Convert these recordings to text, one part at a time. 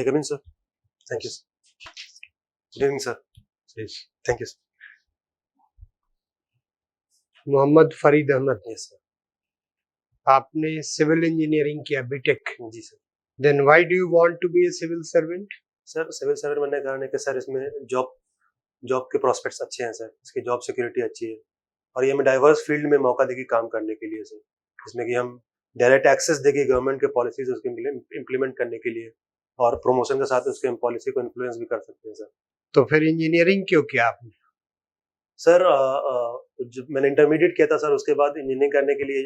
May I come in, sir? Thank you. Good evening, sir. Yes. Thank you, sir. Mohammad Farid Ahmed, Yes, sir. आपने civil engineering किया BTech, जी sir. Then why do you want to be a civil servant? Sir civil servant बनने का कारण है कि sir इसमें job के प्रोस्पेक्ट्स अच्छे हैं सर, इसकी जॉब सिक्योरिटी अच्छी है और ये हमें डाइवर्स फील्ड में मौका देगी काम करने के लिए सर, इसमें कि हम डायरेक्ट एक्सेस देगी गवर्नमेंट के पॉलिसीज उसके इम्प्लीमेंट करने के लिए और प्रमोशन के साथ उसके पॉलिसी को इन्फ्लुएंस भी कर सकते हैं सर. तो फिर इंजीनियरिंग क्यों किया आपने? सर जब मैंने इंटरमीडिएट किया था सर, उसके बाद इंजीनियरिंग करने के लिए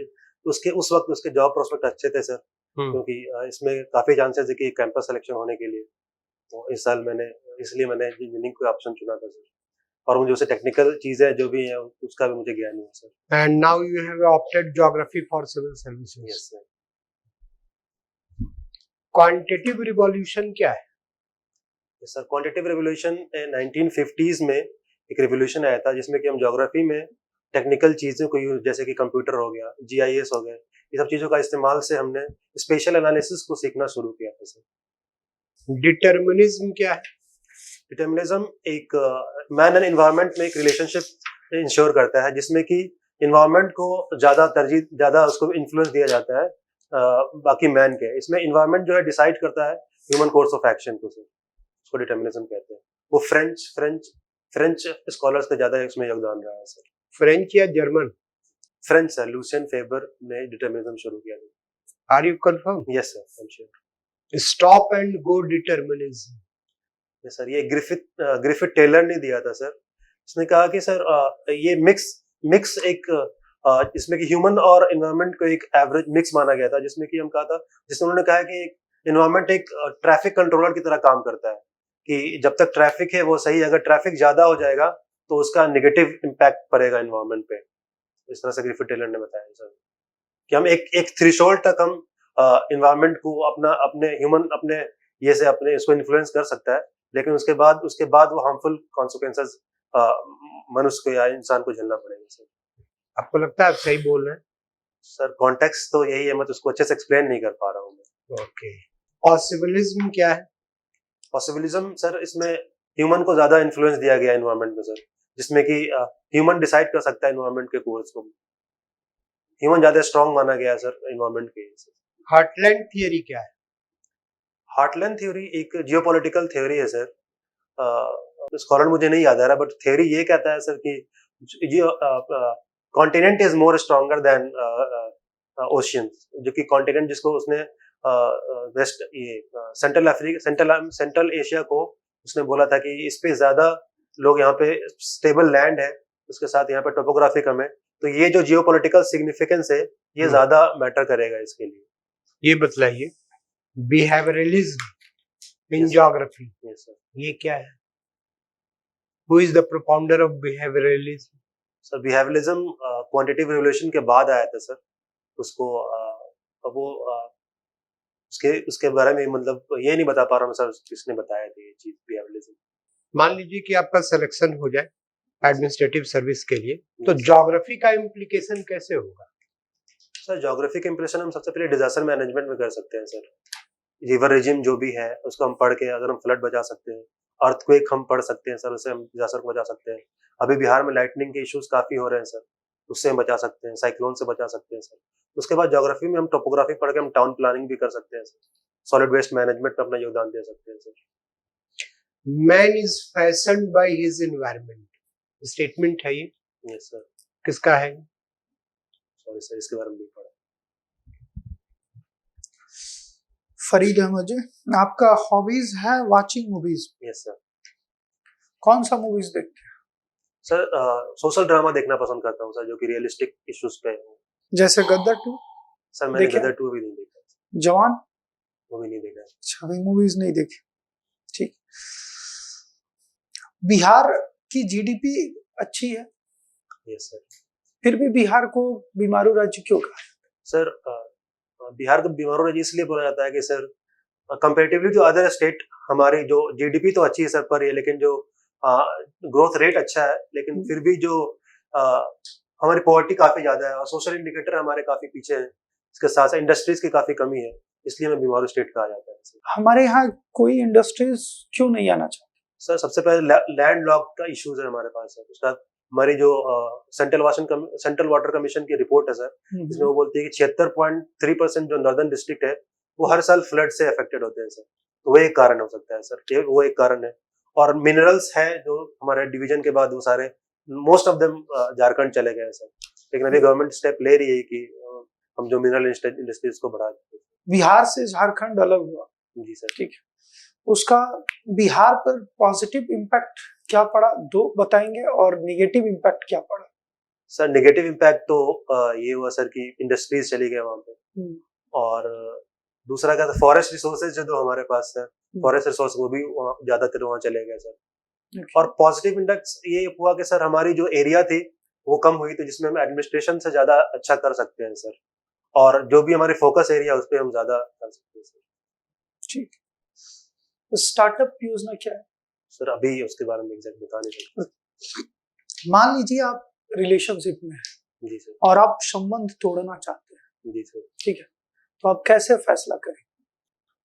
उस वक्त उसके जॉब प्रोस्पेक्ट अच्छे थे सर, क्योंकि इसमें काफी चांसेस है कि कैंपस सिलेक्शन होने के लिए, तो इस साल इसलिए मैंने इंजीनियरिंग को ऑप्शन चुना था सर, और मुझे उसे टेक्निकल चीजें जो भी है उसका भी मुझे ज्ञान है sir. And now you have opted geography for civil services. Yes sir. Quantitative revolution क्या है? सर क्वांटिटेटिव रिवोल्यूशन 1950s में एक रिवोल्यूशन आया था जिसमें कि हम ज्योग्राफी में टेक्निकल चीज़ों को यूज, जैसे कि कंप्यूटर हो गया, GIS हो गया, ये सब चीज़ों का इस्तेमाल से हमने स्पेशल एनालिसिस को सीखना शुरू किया था सर. डिटर्मिनिज्म क्या है? डिटर्मिनिज्म एक मैन एंड एनवायरनमेंट में एक रिलेशनशिप इंश्योर करता है जिसमें कि एनवायरनमेंट को ज़्यादा उसको इन्फ्लुएंस दिया जाता है बाकी मैन के. इसमें एनवायरनमेंट जो है डिसाइड करता है ह्यूमन कोर्स ऑफ एक्शन को सर, उसको डिटर्मिनिज्म कहते हैं. वो फ्रेंच स्कॉलर्स का ज्यादा इसमें योगदान रहा है सर. फ्रेंच या German? French sir, Lucien Febvre ने डिटर्मिनिज्म शुरू किया था. Are you confirm? Yes sir, I am sure. Stop and go determinism. Yes sir, ये ग्रिफिथ टेलर ने दिया था सर. उसने कहा कि सर ये मिक्स एक इसमें कि ह्यूमन और एनवायरनमेंट को एक एवरेज मिक्स माना गया था, जिसमें कि हम कहा था, जिसमें उन्होंने कहा कि एनवायरनमेंट एक ट्रैफिक कंट्रोलर की तरह काम करता है कि जब तक ट्रैफिक है वो सही, अगर ट्रैफिक ज्यादा हो जाएगा तो उसका नेगेटिव इम्पैक्ट पड़ेगा एनवायरनमेंट पे. इस तरह से ग्रिफिथ टेलर ने बताया सर कि हम एक थ्रेशोल्ड तक हम एनवायरनमेंट को अपने ह्यूमन अपने ये से अपने इसको इन्फ्लुएंस कर सकता है, लेकिन उसके बाद वो हार्मफुल कॉन्सिक्वेंसेस मनुष्य को या इंसान को झेलना पड़ेगा सर. आपको लगता है आप सही बोल रहे हैं? सर कॉन्टेक्स्ट तो यही है, मैं तो उसको अच्छे से एक्सप्लेन नहीं कर पा रहा हूँ मैं. ओके. पॉसिबिलिज्म क्या है? पॉसिबिलिज्म सर, इसमें ह्यूमन को ज्यादा इन्फ्लुएंस दिया गया एनवायरनमेंट में सर, जिसमें कि ह्यूमन डिसाइड कर सकता है एनवायरनमेंट के कोर्स को. ह्यूमन ज्यादा स्ट्रांग माना गया सर एनवायरनमेंट के. हार्टलैंड थियरी क्या है? हार्टलैंड थ्योरी एक जियोपॉलिटिकल थ्योरी है सर. स्कॉलर मुझे नहीं याद आ रहा, बट थ्योरी ये कहता है सर कि continent is more stronger than ocean, जो कि कॉन्टिनेंट जिसको उसने वेस्ट ये सेंट्रल एशिया को उसने बोला था कि इस पे ज्यादा लोग, यहाँ पे स्टेबल लैंड है, उसके साथ यहाँ पे टोपोग्राफी कम है, तो ये जो जियोपॉलिटिकल सिग्निफिकेंस है ये ज्यादा मैटर करेगा इसके लिए. ये बतलाइए, बिहेवियरलिज्म इन ज्योग्राफी ये क्या है? Who is the propounder of behaviourism? Sir behaviourism quantitative revolution के बाद आया था सर. उसको वो उसके बारे में मतलब ये नहीं बता पा रहा हूँ सर किसने बताया था ये चीज बिहेवियरलिज्म. मान लीजिए कि आपका सिलेक्शन हो जाए एडमिनिस्ट्रेटिव सर्विस के लिए, तो ज्योग्राफी का इम्प्लीकेशन कैसे होगा? सर ज्योग्राफी का इम्प्लीकेशन हम सबसे पहले डिजास्टर मैनेजमेंट में कर सकते हैं सर. रिवर रिजिम जो भी है उसको हम पढ़ के अगर हम फ्लड बचा सकते हैं, अर्थक्वेक हम पढ़ सकते हैं सर, उससे हम डिजास्टर को बचा सकते हैं. अभी बिहार में लाइटनिंग के इश्यूज काफी हो रहे हैं सर, उससे हम बचा सकते हैं, साइक्लोन से बचा सकते हैं सर. उसके बाद ज्योग्राफी में हम टोपोग्राफी पढ़ के हम टाउन प्लानिंग भी कर सकते हैं सर, सॉलिड वेस्ट मैनेजमेंट में अपना योगदान दे सकते हैं sir. Man is fashioned by his environment, statement है ये? Yes sir. किसका है? सॉरी सर, इसके बारे में नहीं पढ़ा. फरीद अहमद जी, आपका हॉबीज है वाचिंग मूवीज? Yes sir. कौन सा मूवीज देखते हैं सर? सोशल ड्रामा देखना पसंद करता हूँ सर, जो कि रियलिस्टिक इश्यूज पे है. जैसे गद्दार 2? सर मैंने गदर 2 भी नहीं देखा. जवान? वो भी नहीं देखा. अच्छा, भी मूवीज नहीं देखी. ठीक. बिहार की जीडीपी अच्छी है. Yes sir. फिर भी बिहार को बीमारू राज्य क्यों कहा? सर बिहार को बीमारू राज्य इसलिए बोला जाता है कि सर कंपैरेटिवली जो अदर स्टेट, हमारी जो जीडीपी तो अच्छी है सर पर ये, लेकिन जो ग्रोथ रेट अच्छा है, लेकिन फिर भी जो हमारी पॉवर्टी काफी ज्यादा है और सोशल इंडिकेटर हमारे काफी पीछे हैं. इसके साथ साथ इंडस्ट्रीज की काफी कमी है, इसलिए हमें बीमारू स्टेट कहा जाता है सर। हमारे यहाँ कोई इंडस्ट्रीज क्यों नहीं आना चाहती? सर सबसे पहले लैंड लॉक का इश्यूज है हमारे पास सर। उसका हमारी जो सेंट्रल वाटर कमीशन की रिपोर्ट है सर, इसमें वो बोलती है कि 76.3% जो नॉर्दर्न डिस्ट्रिक्ट है वो हर साल फ्लड से अफेक्टेड होते हैं सर। तो वो एक कारण हो सकता है सर, वो एक कारण है। और मिनरल्स है जो हमारे डिवीजन के बाद वो सारे मोस्ट ऑफ देम झारखंड चले गए हैं सर। लेकिन अभी गवर्नमेंट स्टेप ले रही है कि हम जो मिनरल इंडस्ट्रीज को बढ़ा दें। बिहार से झारखंड अलग हुआ, जी सर। ठीक है, उसका बिहार पर पॉजिटिव इम्पैक्ट क्या पड़ा, दो बताएंगे, और नेगेटिव इम्पैक्ट क्या पड़ा? सर नेगेटिव इम्पैक्ट तो ये हुआ सर कि इंडस्ट्रीज चली गए वहां पे, और दूसरा क्या था, फॉरेस्ट रिसोर्सेज जो हमारे पास है, फॉरेस्ट रिसोर्स वो भी ज्यादातर वहाँ चले गए सर। और पॉजिटिव इंडेक्स ये हुआ कि सर हमारी जो एरिया थी वो कम हुई, तो जिसमें हम एडमिनिस्ट्रेशन से ज्यादा अच्छा कर सकते हैं सर, और जो भी हमारे फोकस एरिया उस पर हम ज्यादा कर सकते हैं सर। ठीक, स्टार्टअप योजना क्या है सर? अभी उसके बारे में एग्जैक्ट बता नहीं सकते। मान लीजिए आप रिलेशनशिप में हैं, जी सर। और आप संबंध तोड़ना चाहते हैं, जी सर। ठीक है, तो आप कैसे फैसला करें?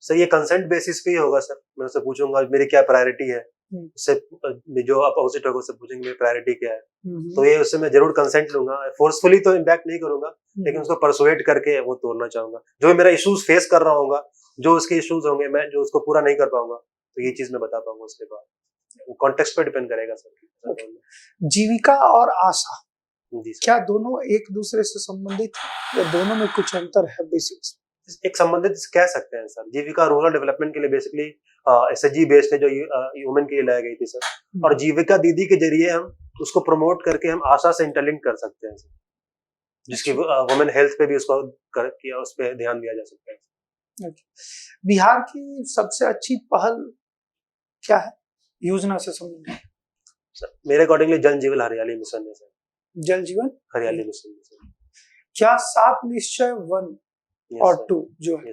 सर ये कंसेंट बेसिस पे ही होगा सर। मैं उससे पूछूंगा मेरी क्या प्रायोरिटी है, उससे जो अपोजिट होगा उससे पूछेंगे मेरी प्रायोरिटी क्या है, तो ये उससे मैं जरूर कंसेंट लूंगा। फोर्सफुली तो इम्पैक्ट नहीं करूंगा, लेकिन उसको परसुएट करके वो तोड़ना चाहूंगा। जो मेरा इश्यूज फेस कर रहा होगा, जो उसके इश्यूज होंगे, मैं जो उसको पूरा नहीं कर पाऊंगा, तो ये चीज मैं बता पाऊंगा उसके बाद। वो कॉन्टेक्स्ट पे डिपेंड करेगा सर। जीविका और आशा, जी सर। क्या दोनों एक दूसरे से संबंधित या दोनों में कुछ अंतर है? बेसिक्स एक संबंधित कह सकते हैं सर। जीविका रूरल डेवलपमेंट के लिए बेसिकली एसएचजी बेस्ड है, जो वुमेन के लिए लाई गई थी सर। और जीविका दीदी के जरिए हम उसको प्रमोट करके हम आशा से इंटरलिंक कर सकते हैं सर, जिसकी वुमेन हेल्थ पे भी उसको किया, उस पे ध्यान दिया जा सकता है। बिहार की सबसे अच्छी पहल क्या है योजना से संबंधित? सर मेरे अकॉर्डिंगली जल जीवन हरियाली मिशन है सर। जल जीवन हरियाली मिशन है सर। क्या 7 निश्चय 1 और 2 जो है,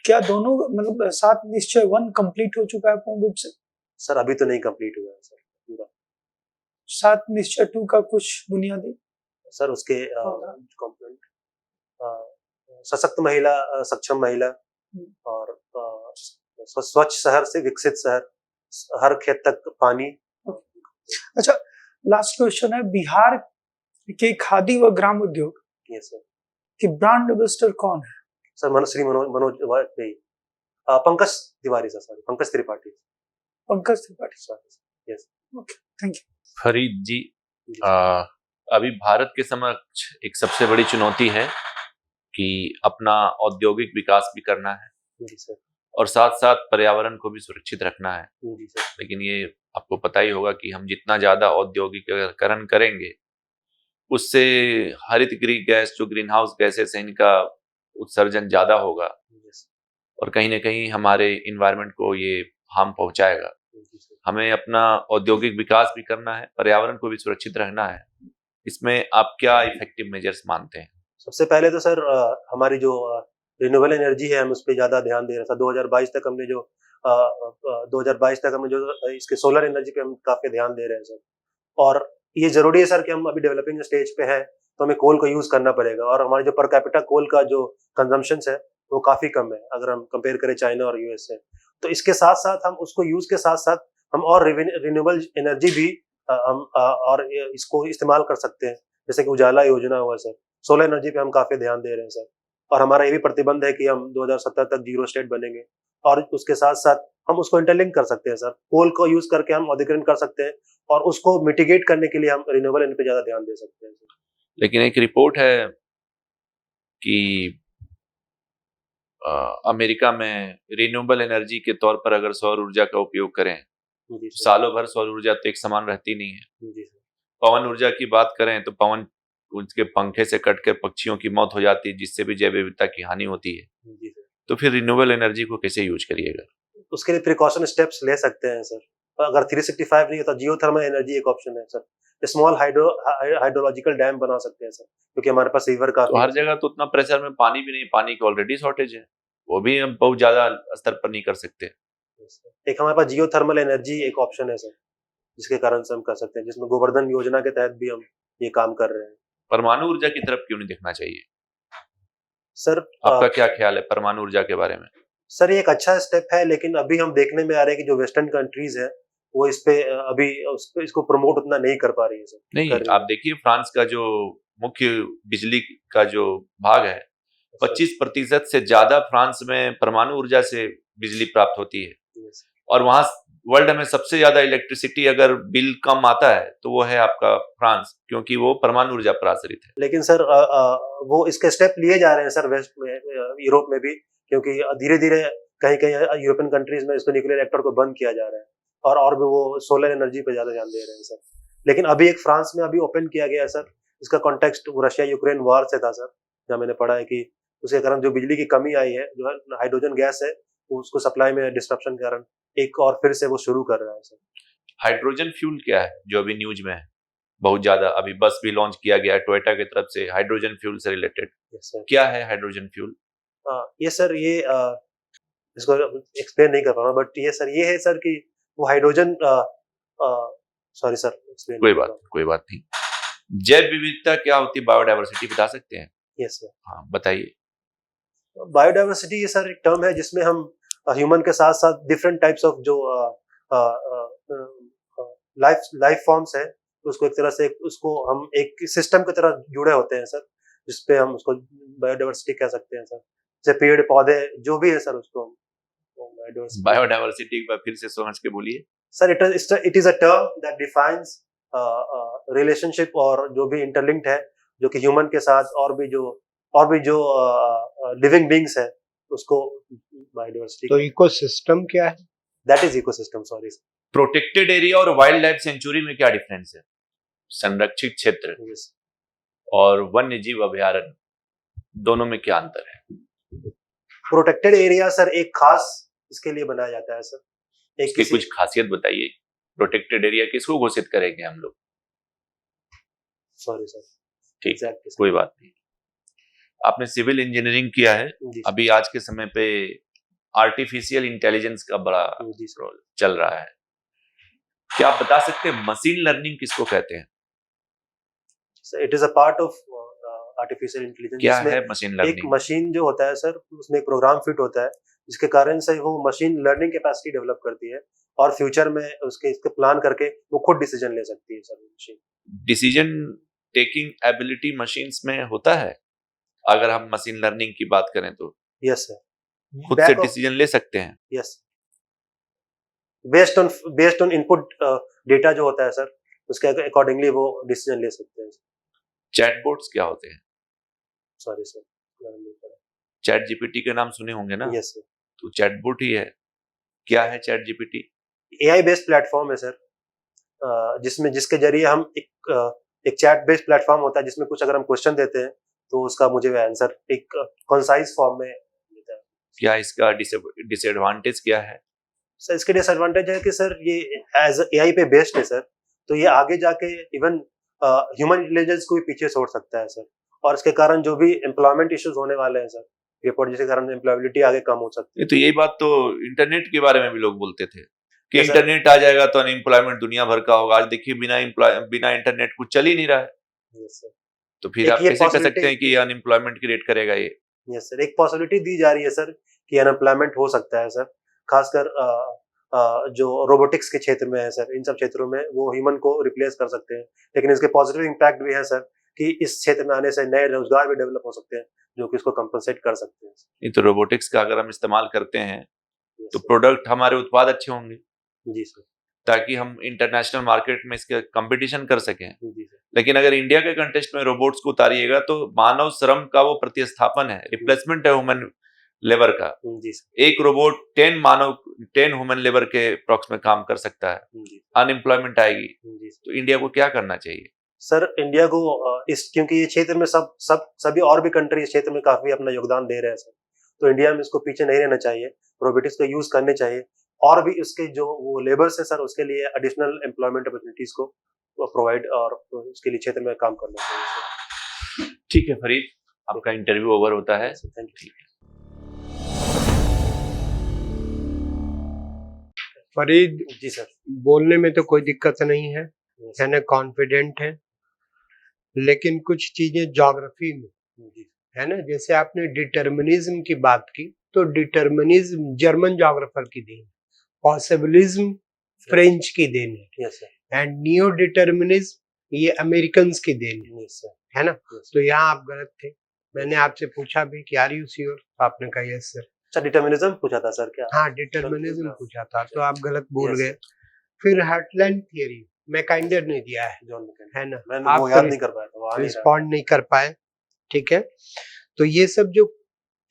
क्या दोनों मतलब 7 निश्चय 1 कंप्लीट हो चुका है पूर्ण रूप से? सर अभी तो नहीं कंप्लीट हुआ है सर पूरा। 7 निश्चय 2 का कुछ बुनियादी? सर उसके कंपोनेंट सशक्त महिला, सक्षम महिला, और स्वच्छ शहर से विकसित शहर, हर खेत तक पानी। अच्छा, लास्ट क्वेश्चन है, बिहार के खादी व ग्राम उद्योग कि ब्रांड एम्बेसडर कौन है? Sir Shri Manoj Pankaj Tiwari sir, sorry Pankaj Tripathi. Pankaj Tripathi sir, yes, okay, thank you. Farid ji, अभी भारत के समक्ष एक सबसे बड़ी चुनौती है कि अपना औद्योगिक विकास भी करना है, जी सर, और साथ साथ पर्यावरण को भी सुरक्षित रखना है। जी सर। लेकिन ये आपको पता ही होगा कि हम जितना ज्यादा औद्योगिकरण करेंगे, उससे हरित गृह गैस, जो ग्रीन हाउस गैसेस हैं, इनका उत्सर्जन ज्यादा होगा, और कहीं ना कहीं हमारे इन्वायरमेंट को ये हार्म पहुंचाएगा। हमें अपना औद्योगिक विकास भी करना है, पर्यावरण को भी सुरक्षित रखना है। इसमें आप क्या इफेक्टिव मेजर्स मानते हैं? सबसे पहले तो सर हमारी जो रिन्यूएबल एनर्जी है, हम उस पर ज्यादा ध्यान दे रहे हैं सर। 2022 तक हमने जो 2022 तक हमने जो इसके सोलर एनर्जी पे हम काफी ध्यान दे रहे हैं सर। और ये जरूरी है सर कि हम अभी डेवलपिंग स्टेज पे हैं, तो हमें कोल को यूज करना पड़ेगा। और हमारे जो पर कैपिटा कोल का जो कंजम्पशन है वो काफी कम है अगर हम कंपेयर करें चाइना और यूएस से। तो इसके साथ साथ हम उसको यूज के साथ साथ हम और रिन्यूएबल एनर्जी भी हम और इसको इस्तेमाल कर सकते हैं, जैसे कि उजाला योजना हुआ सर। सोलर एनर्जी पे हम काफी ध्यान दे रहे हैं सर। और हमारा ये भी प्रतिबंध है कि हम 2070 तक जीरो स्टेट बनेंगे, और उसके साथ साथ हम उसको इंटरलिंक कर सकते हैं सर। कोल को यूज करके हम औद्योगिकरण कर सकते हैं, और उसको मिटिगेट करने के लिए हम रिन्यूएबल एनर्जी पे ज्यादा ध्यान दे सकते हैं। लेकिन एक रिपोर्ट है कि अमेरिका में रिन्यूएबल एनर्जी के तौर पर अगर सौर ऊर्जा का उपयोग करें, सालों भर सौर ऊर्जा तो एक समान रहती नहीं है। पवन ऊर्जा की बात करें तो पवन उसके पंखे से कटकर पक्षियों की मौत हो जाती है, जिससे भी जैव विविधता की हानि होती है। तो फिर रिन्यूएबल एनर्जी को कैसे यूज करिएगा? उसके लिए प्रिकॉशन स्टेप्स ले सकते हैं सर। अगर 365 नहीं होता, जियोथर्मल एनर्जी एक ऑप्शन है सर। स्मॉल हाइड्रोलॉजिकल डैम बना सकते हैं सर, क्योंकि हमारे पास रिवर तो हर जगह तो उतना प्रेशर में पानी भी नहीं, पानी की ऑलरेडी शॉर्टेज है, वो भी हम बहुत ज्यादा स्तर पर नहीं कर सकते। एक हमारे पास जियोथर्मल एनर्जी एक ऑप्शन है सर, जिसके कारण से हम कर सकते हैं, जिसमें गोवर्धन योजना के तहत भी हम ये काम कर रहे हैं। परमाणु ऊर्जा की तरफ क्यों नहीं देखना चाहिए? सर आपका क्या ख्याल है परमाणु ऊर्जा के बारे में? सर ये एक अच्छा स्टेप है, लेकिन अभी हम देखने में आ रहे हैं कि जो वेस्टर्न कंट्रीज है वो इस पे अभी इसको प्रमोट उतना नहीं कर पा रही है सर। नहीं, आप देखिए फ्रांस का जो मुख्य बिजली का जो भाग है 25% से ज्यादा फ्रांस में परमाणु ऊर्जा से बिजली प्राप्त होती है, और वहां वर्ल्ड में सबसे ज्यादा इलेक्ट्रिसिटी अगर बिल कम आता है तो वो है आपका फ्रांस, क्योंकि वो परमाणु ऊर्जा पर आश्रित है। लेकिन सर वो इसके स्टेप लिए जा रहे हैं सर वेस्ट में, यूरोप में भी, क्योंकि धीरे धीरे कहीं कहीं यूरोपियन कंट्रीज में इसको न्यूक्लियर रिएक्टर को बंद किया जा रहा है, और भी वो सोलर एनर्जी पे ज्यादा ध्यान दे रहे हैं सर। लेकिन अभी एक फ्रांस में अभी ओपन किया गया है सर, इसका कॉन्टेक्स्ट रशिया यूक्रेन वॉर से था सर, जहाँ मैंने पढ़ा है कि उसके कारण जो बिजली की कमी आई है, जो हाइड्रोजन गैस है, वो उसको सप्लाई में डिस्ट्रप्शन के कारण एक और फिर से वो शुरू कर रहा है सर। हाइड्रोजन फ्यूल क्या है जो अभी न्यूज में है बहुत ज्यादा? अभी बस भी लॉन्च किया गया है टोयोटा की तरफ से हाइड्रोजन फ्यूल से रिलेटेड। क्या है हाइड्रोजन फ्यूल? ये सर ये इसको एक्सप्लेन नहीं कर पा रहा, बट ये सर ये है सर कि वो हाइड्रोजन सॉरी सर एक्सप्लेन कोई बात नहीं। जैव विविधता क्या होती है, बायोडायवर्सिटी बता सकते हैं? Yes sir. हाँ बताइए। बायोडायवर्सिटी ये सर एक टर्म है जिसमें हम ह्यूमन के साथ साथ डिफरेंट टाइप्स ऑफ जो लाइफ फॉर्म्स है, उसको एक तरह से उसको हम एक सिस्टम की तरह जुड़े होते हैं सर, जिसपे हम उसको बायोडायवर्सिटी कह सकते हैं सर। जैसे पेड़ पौधे जो भी है सर, उसको हम बायोडायवर्सिटी एक बार फिर से समझ के बोलिए sir. It is a term that defines relationship और जो भी इंटरलिंक्ड है, जो कि ह्यूमन के साथ और भी जो लिविंग बीइंग्स है, उसको बायोडायवर्सिटी। तो इकोसिस्टम क्या है? That is ecosystem. Sorry. Protected area और वाइल्ड लाइफ सेंचुरी में क्या डिफरेंस है? संरक्षित क्षेत्र और वन्य जीव अभयारण्य, दोनों में क्या अंतर है? प्रोटेक्टेड एरिया सर एक खास इसके लिए बनाया जाता है सर। इसकी कुछ खासियत बताइए। प्रोटेक्टेड एरिया किसको घोषित करेंगे हम लोग? Sorry sir. ठीक, कोई बात नहीं। आपने सिविल इंजीनियरिंग किया है, अभी आज के समय पे आर्टिफिशियल इंटेलिजेंस का बड़ा रोल चल रहा है। क्या आप बता सकते हैं मशीन लर्निंग किसको कहते हैं? It is a part of artificial intelligence. क्या है मशीन लर्निंग? एक मशीन जो होता है सर, उसमें एक प्रोग्राम फिट होता है, जिसके कारण से वो मशीन लर्निंग कैपेसिटी डेवलप करती है, और फ्यूचर में इसके प्लान करके वो खुद डिसीजन ले सकती है sir. Machine decision taking ability machines में होता है अगर हम मशीन लर्निंग की बात करें तो? Yes sir. खुद से डिसीजन ले सकते हैं? Yes, based on input data जो होता है सर, उसके अकॉर्डिंगली वो डिसीजन ले सकते हैं। चैटबॉट्स क्या होते हैं? Sorry sir. चैट जीपीटी के नाम सुने होंगे ना? Yes sir. तो चैटबॉट ही है। क्या है chat GPT? AI based platform है सर, जिसके जरिए हम एक चैट बेस्ड प्लेटफॉर्म होता है, जिसमें कुछ अगर हम क्वेश्चन देते हैं तो उसका मुझे आंसर एक कंसाइज फॉर्म में देता है। क्या इसका डिसएडवांटेज क्या है? सर इसके डिसएडवांटेज है कि सर ये एज एआई पे बेस्ड है सर, तो ये आगे जाके इवन ह्यूमन इंटेलिजेंस को भी पीछे छोड़ सकता है सर, और इसके कारण जो भी एम्प्लॉयमेंट इश्यूज होने वाले हैं सर, रिपोर्ट जिसके कारण एम्प्लॉयबिलिटी आगे कम हो सकती है। तो यही बात तो इंटरनेट के बारे में भी लोग बोलते थे कि इंटरनेट आ जाएगा तो अनएम्प्लॉयमेंट दुनिया भर का होगा। आज देखिए बिना इंटरनेट कुछ चल ही नहीं रहा है। तो फिर आप कैसे कह सकते हैं कि अनएम्प्लॉयमेंट क्रिएट करेगा ये? यस सर, एक पॉसिबिलिटी दी जा रही है सर कि अनएम्प्लॉयमेंट हो सकता है सर, खासकर जो रोबोटिक्स के क्षेत्र में है सर, इन सब क्षेत्रों में वो ह्यूमन को रिप्लेस कर सकते हैं। लेकिन इसके पॉजिटिव इम्पैक्ट भी है सर कि इस क्षेत्र में आने से नए रोजगार भी डेवलप हो सकते हैं, जो कि इसको कंपनसेट कर सकते हैं। ये तो रोबोटिक्स का अगर हम इस्तेमाल करते हैं तो प्रोडक्ट हमारे उत्पाद अच्छे होंगे। जी सर। ताकि हम इंटरनेशनल मार्केट में इसके कंपटीशन कर सकें। जी सर। लेकिन अगर इंडिया के कंटेस्ट में रोबोट्स को उतारिएगा तो मानव श्रम का वो प्रतिस्थापन है, रिप्लेसमेंट है ह्यूमन लेबर का। जी सर। एक रोबोट 10 ह्यूमन लेबर के अप्रॉक्स में काम कर सकता है। अनएम्प्लॉयमेंट आएगी। तो इंडिया को क्या करना चाहिए? सर इंडिया को क्योंकि ये क्षेत्र में सभी और भी कंट्री इस क्षेत्र में काफी अपना योगदान दे रहे हैं सर, तो इंडिया में इसको पीछे नहीं रहना चाहिए, रोबोटिक्स का यूज करने चाहिए, और भी उसके जो वो लेबर्स है सर, उसके लिए एडिशनल एम्प्लॉयमेंट अपॉर्चुनिटीज को प्रोवाइड और उसके लिए क्षेत्र में काम करना चाहिए। ठीक है फरीद, आपका इंटरव्यू ओवर होता है। Thank you. Farid ji sir. बोलने में तो कोई दिक्कत नहीं है, यानी कॉन्फिडेंट है, लेकिन कुछ चीजें ज्योग्राफी में है ना। जैसे आपने डिटर्मिनिज्म की बात की, तो डिटर्मिनिज्म जर्मन जोग्राफर की देन, पॉसिबिलिज्म फ्रेंच की देन है, yes sir, and neo determinism ये अमेरिकन की देन यस सर, है ना। यस। तो यहाँ आप गलत थे। मैंने आपसे पूछा भी कि आर यू श्योर, आपने कहा यस सर। अच्छा, डिटर्मिनिज्म पूछा था सर क्या? हाँ, डिटर्मिनिज्म पूछा था, तो आप गलत बोल Yes, गए। फिर हार्टलैंड थियरी मैकाइंडर ने दिया जॉन मैकेंडर, है ना। मैंने आप वो याद नहीं कर पाया था, वहाँ नहीं रहा। रिस्पॉन्ड नहीं कर पाए, ठीक है। तो ये सब जो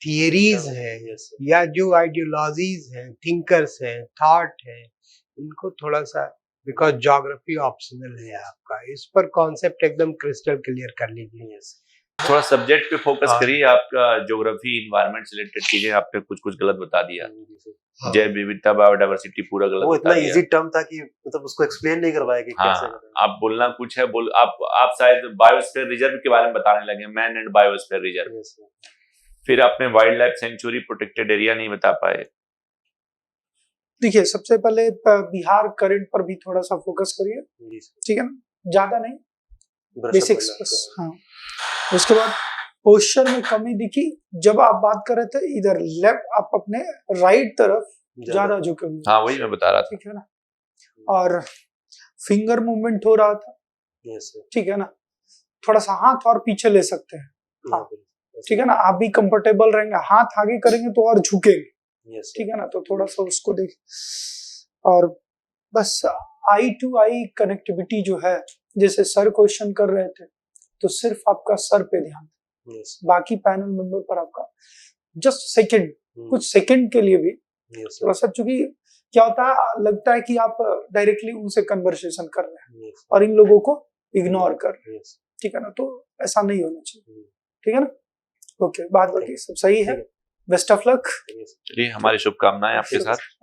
थियरीज हैं Yes, sir. या जो आइडियोलॉजीज हैं, थिंकर्स हैं, थॉट है, इनको थोड़ा सा, बिकॉज ज्योग्राफी ऑप्शनल है आपका, इस पर कॉन्सेप्ट एकदम क्रिस्टल क्लियर कर लीजिए। Yes. थोड़ा सब्जेक्ट पे फोकस हाँ। करिए। आपका ज्योग्राफी इन्वायरमेंट से रिलेटेड चीजें आपने कुछ कुछ गलत बता दिया। हाँ। जैव विविधता, बायोडायवर्सिटी पूरा गलत वो बता इतना दिया। इजी टर्म था कि मतलब उसको एक्सप्लेन नहीं कर पाया कि कैसे हाँ, करें। आप बोलना कुछ है, आप शायद बायोस्फीयर रिजर्व के बारे में बताने लगे, man and biosphere reserve. Yes, sir. फिर आपने wild life sanctuary protected area नहीं बता पाए। देखिए, सबसे पहले बिहार करंट पर भी थोड़ा सा फोकस करिए, जी सर। ठीक है ना, ज्यादा नहीं, Brush up बेसिक्स करना, बस। sir. हाँ, उसके बाद पोस्चर में कमी दिखी जब आप बात कर रहे थे इधर लेफ्ट, आप अपने राइट तरफ ज्यादा झुके हुए, हाँ, वही मैं बता रहा था। ठीक है ना, और फिंगर मूवमेंट हो रहा था, Yes, sir. ठीक है ना, थोड़ा सा हाथ और पीछे ले सकते हैं, हाँ, Yes, ठीक है ना, आप भी कंफर्टेबल रहेंगे, हाथ आगे करेंगे तो और झुकेंगे, Yes, sir. ठीक है ना, तो थोड़ा सा उसको देख, और बस आई टू आई कनेक्टिविटी जो है, जैसे सर क्वेश्चन कर रहे थे तो सिर्फ आपका सर पे ध्यान, Yes. बाकी पैनल मेंबर पर आपका जस्ट सेकंड, Hmm. कुछ सेकंड के लिए भी Yes, sir. थोड़ा सा, चूंकि क्या होता है, लगता है कि आप डायरेक्टली उनसे कन्वर्सेशन कर रहे हैं Yes. और इन लोगों को इग्नोर कर रहे हैं, Yes. ठीक है ना, तो ऐसा नहीं होना चाहिए, Hmm. ठीक है ना। ओके, बात बाकी सब सही है, ठीक है। Best of luck. Yes. चलिए, हमारी शुभकामनाएं आपके शुभ- साथ।